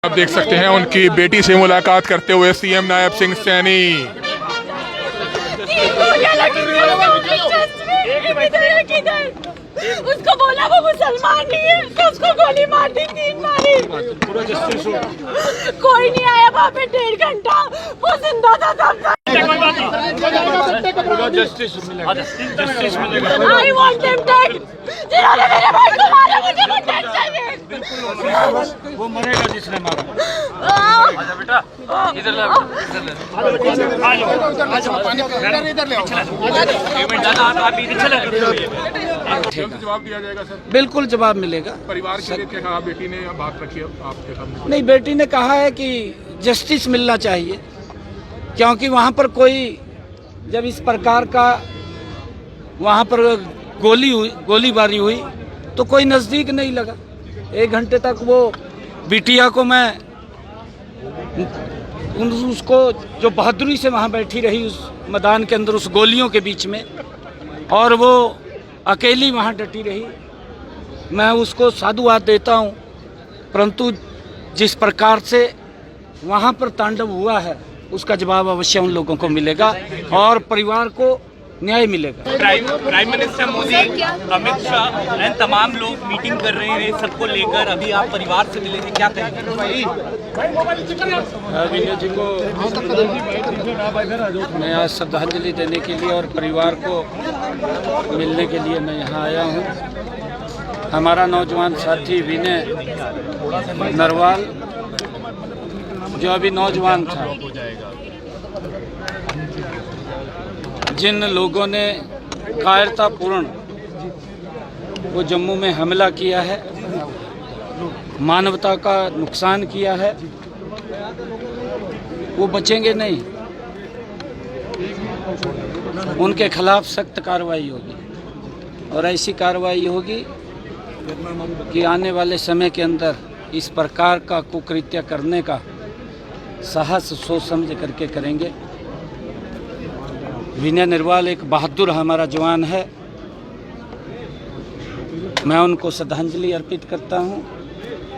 आप देख सकते हैं उनकी बेटी से मुलाकात करते हुए सीएम नायब सिंह सैनी। उसको बोला वो मुसलमान नहीं है तो उसको गोली मार दी, 3 मारी। कोई नहीं आया वहाँ पे 1.5 घंटा, वो जिंदा था तब तक। जस्टिस मिलेगा। I want them dead। जिन्होंने मेरे भाई को मारा मुझे वो dead चाहिए। वो मरेगा जिसने मारा। आजा बेटा, इधर ले, इधर ले। आप इधर चले। जवाब दिया जाएगा सर? बिल्कुल जवाब मिलेगा। परिवार के लिए क्या कहा बेटी ने? बात रखी आपके सामने। नहीं, बेटी ने कहा है कि जस्टिस मिलना चाहिए, क्योंकि वहाँ पर कोई जब इस प्रकार का वहाँ पर गोलीबारी हुई तो कोई नज़दीक नहीं लगा। 1 घंटे तक वो बिटिया को मैं उसको जो बहादुरी से वहाँ बैठी रही उस मैदान के अंदर उस गोलियों के बीच में, और वो अकेली वहाँ डटी रही, मैं उसको साधुवाद देता हूँ। परंतु जिस प्रकार से वहाँ पर तांडव हुआ है उसका जवाब अवश्य उन लोगों को मिलेगा और परिवार को न्याय मिलेगा। Prime minister Modi, Amit Shah and तमाम लोग मीटिंग कर रहे हैं सबको लेकर। अभी आप परिवार से मिलेंगे, क्या कहेंगे? विनय जी को मैं आज श्रद्धांजलि देने के लिए और परिवार को मिलने के लिए मैं यहाँ आया हूँ। हमारा नौजवान साथी विनय नरवाल जो अभी नौजवान था, जिन लोगों ने कायरतापूर्ण वो जम्मू में हमला किया है, मानवता का नुकसान किया है, वो बचेंगे नहीं। उनके खिलाफ सख्त कार्रवाई होगी और ऐसी कार्रवाई होगी कि आने वाले समय के अंदर इस प्रकार का कुकृत्य करने का साहस सोच समझ करके करेंगे। विनय नरवाल एक बहादुर हमारा जवान है, मैं उनको श्रद्धांजलि अर्पित करता हूँ।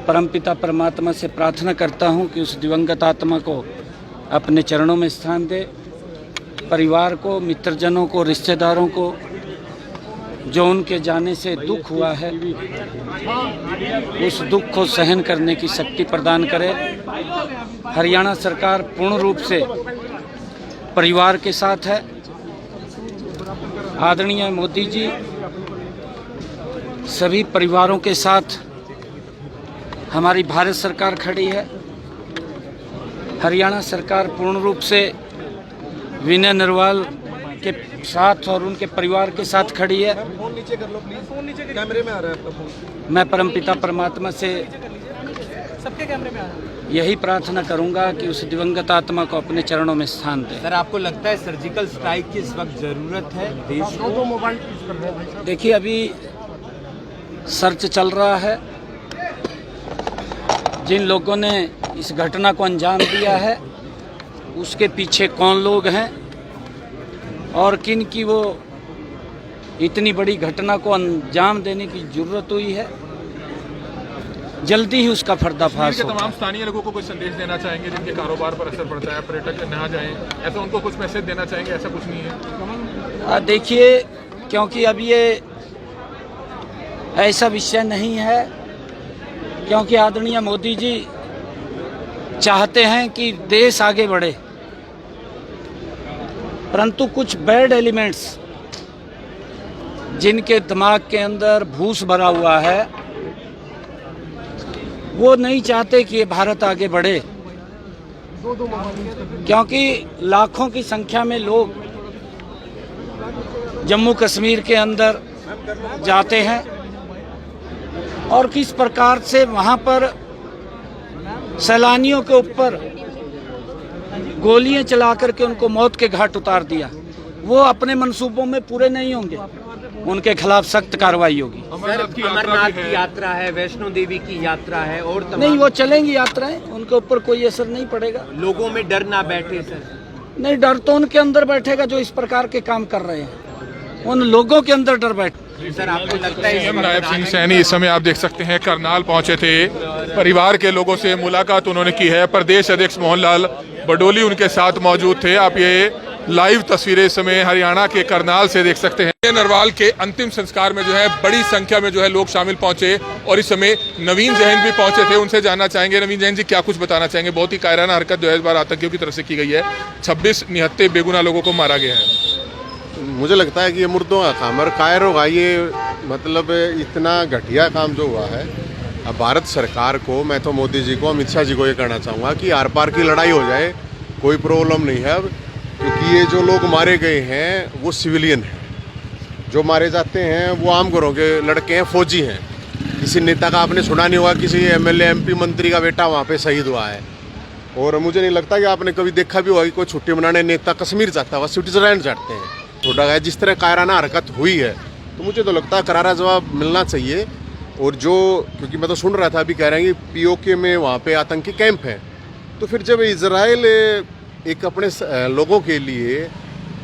परमपिता परमात्मा से प्रार्थना करता हूँ कि उस दिवंगत आत्मा को अपने चरणों में स्थान दे। परिवार को, मित्रजनों को, रिश्तेदारों को जो उनके जाने से दुख हुआ है, उस दुख को सहन करने की शक्ति प्रदान करे। हरियाणा सरकार पूर्ण रूप से परिवार के साथ है। आदरणीय मोदी जी सभी परिवारों के साथ हमारी भारत सरकार खड़ी है। हरियाणा सरकार पूर्ण रूप से विनय नरवाल के साथ और उनके परिवार के साथ खड़ी है। फोन नीचे कर लो प्लीज, फोन नीचे कैमरे में आ रहा है आपका फोन। मैं परमपिता परमात्मा से सबके कैमरे में आ रहा है। यही प्रार्थना करूंगा कि उस दिवंगत आत्मा को अपने चरणों में स्थान दे। सर, आपको लगता है सर्जिकल स्ट्राइक की इस वक्त जरूरत है देश को? देखिए, अभी सर्च चल रहा है। जिन लोगों ने इस घटना को अंजाम दिया है उसके पीछे कौन लोग हैं और किन की वो इतनी बड़ी घटना को अंजाम देने की जरूरत हुई है, जल्दी ही उसका पर्दाफाश होगा। तमाम स्थानीय लोगों को कुछ संदेश देना चाहेंगे जिनके कारोबार पर असर पड़ता है, पर्यटक न जाएं, ऐसा उनको कुछ मैसेज देना चाहेंगे? ऐसा कुछ नहीं है? देखिए, क्योंकि अब ये ऐसा विषय नहीं है, क्योंकि आदरणीय मोदी जी चाहते हैं कि देश आगे बढ़े, परंतु कुछ बैड एलिमेंट्स जिनके दिमाग के अंदर भूस भरा हुआ है वो नहीं चाहते कि ये भारत आगे बढ़े, क्योंकि लाखों की संख्या में लोग जम्मू कश्मीर के अंदर जाते हैं और किस प्रकार से वहाँ पर सैलानियों के ऊपर गोलियां चला करके उनको मौत के घाट उतार दिया। वो अपने मंसूबों में पूरे नहीं होंगे, उनके खिलाफ सख्त कार्रवाई होगी। अमरनाथ की यात्रा है, वैष्णो देवी की यात्रा है और नहीं, वो चलेंगी यात्राएं, उनके ऊपर कोई असर नहीं पड़ेगा। लोगों में डर ना बैठे सर? नहीं, डर तो उनके अंदर बैठेगा जो इस प्रकार के काम कर रहे हैं, उन लोगों के अंदर डर बैठ सर आपको लगता है सीएम नायब सिंह सैनी इस समय आप देख सकते हैं करनाल पहुंचे थे, परिवार के लोगों से मुलाकात उन्होंने की है। प्रदेश अध्यक्ष मोहनलाल बडोली उनके साथ मौजूद थे। आप ये लाइव तस्वीरें इस समय हरियाणा के करनाल से देख सकते हैं। नरवाल के अंतिम संस्कार में जो है बड़ी संख्या में जो है लोग शामिल पहुंचे और इस समय नवीन जैन भी पहुंचे थे। उनसे जानना चाहेंगे, नवीन जैन जी क्या कुछ बताना चाहेंगे? बहुत ही कायराना हरकत जो है इस बार आतंकियों की तरफ से की गई है। 26 निहत्ते बेगुनाह लोगों को मारा गया है। मुझे लगता है कि ये मुर्दों का काम और कायर होगा ये, मतलब इतना घटिया काम जो हुआ है। अब भारत सरकार को, मैं तो मोदी जी को, अमित शाह जी को ये कहना चाहूँगा कि आर पार की लड़ाई हो जाए, कोई प्रॉब्लम नहीं है अब, क्योंकि ये जो लोग मारे गए हैं वो सिविलियन हैं। जो मारे जाते हैं वो आम घरों के लड़के हैं, फौजी हैं। किसी नेता का आपने सुना नहीं होगा किसी एमएलए एमपी मंत्री का बेटा वहाँ पे शहीद हुआ है। और मुझे नहीं लगता कि आपने कभी देखा भी होगा कि कोई छुट्टी मनाने नेता कश्मीर जाता है, स्विट्जरलैंड जाते हैं। थोड़ा जिस तरह कायराना हरकत हुई है तो मुझे तो लगता है करारा जवाब मिलना चाहिए। और जो, क्योंकि मैं तो सुन रहा था अभी कह रहे हैं कि पीओके में वहाँ पे आतंकी कैंप है, तो फिर जब इजराइल एक अपने लोगों के लिए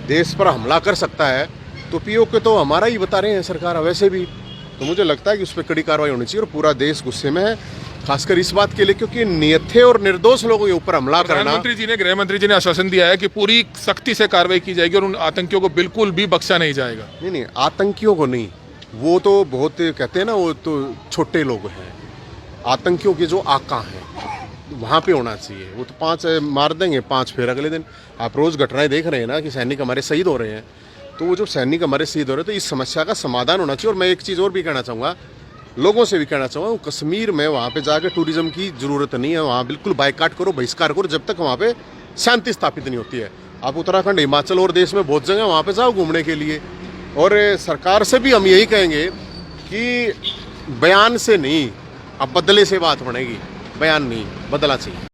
देश पर हमला कर सकता है तो पीओके तो हमारा ही बता रहे हैं सरकार वैसे भी। तो मुझे लगता है कि उस पर कड़ी कार्रवाई होनी चाहिए और पूरा देश गुस्से में है, खासकर इस बात के लिए क्योंकि नियत्थे और निर्दोष लोगों के ऊपर हमला करना। प्रधानमंत्री जी ने, गृह मंत्री जी ने आश्वासन दिया है कि पूरी सख्ती से कार्रवाई की जाएगी और उन आतंकियों को बिल्कुल भी बख्शा नहीं जाएगा। नहीं, आतंकियों को नहीं, वो तो बहुत कहते हैं ना, वो तो छोटे लोग हैं। आतंकियों के जो आका हैं वहाँ पे होना चाहिए। वो तो 5 मार देंगे, 5 फिर अगले दिन। आप रोज़ घटनाएं देख रहे हैं ना कि सैनिक हमारे शहीद हो रहे हैं। तो वो जो सैनिक हमारे शहीद हो रहे हैं तो इस समस्या का समाधान होना चाहिए। और मैं एक चीज़ और भी कहना चाहूँगा, लोगों से भी कहना चाहूँगा, कश्मीर में वहाँ पे जाकर टूरिज्म की ज़रूरत नहीं है। वहाँ बिल्कुल बाइकाट करो, बहिष्कार करो, जब तक वहाँ पे शांति स्थापित नहीं होती है। आप उत्तराखंड, हिमाचल और देश में बहुत जगह वहाँ पे जाओ घूमने के लिए। और सरकार से भी हम यही कहेंगे कि बयान से नहीं, अब बदले से बात बनेगी, बयान नहीं, बदला चाहिए।